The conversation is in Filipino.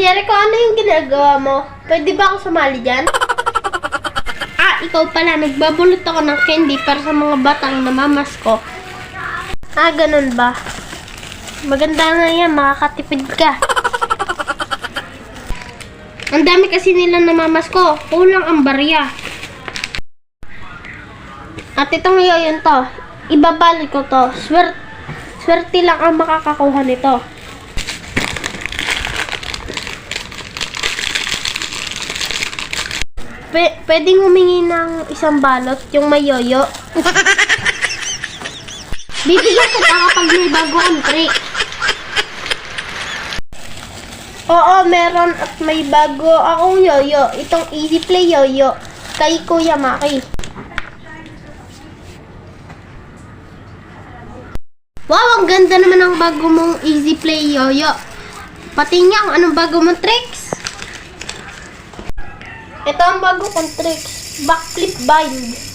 Jericho, ano yung ginagawa mo? Pwede ba ako sumali dyan? Ikaw pala. Nagbabulot ako ng candy para sa mga batang namamas ko. Ganun ba? Maganda na yan. Makakatipid ka. Ang dami kasi nilang namamas ko. Kulang ang barya. At itong yoyon to. Ibabalik ko to. Swerte lang ang makakakuha nito. Pwedeng humingi ng isang balot, yung may yoyo. Bibigyan kita kapag may bago ang trick. Oo, meron at may bago akong yoyo. Itong Easy Play yoyo. Kay Kuya Maki. Wow, ang ganda naman ng bago mong Easy Play yoyo. Pati nga kung anong bago mong tricks. Ito ang bago kong tricks. Backflip bind.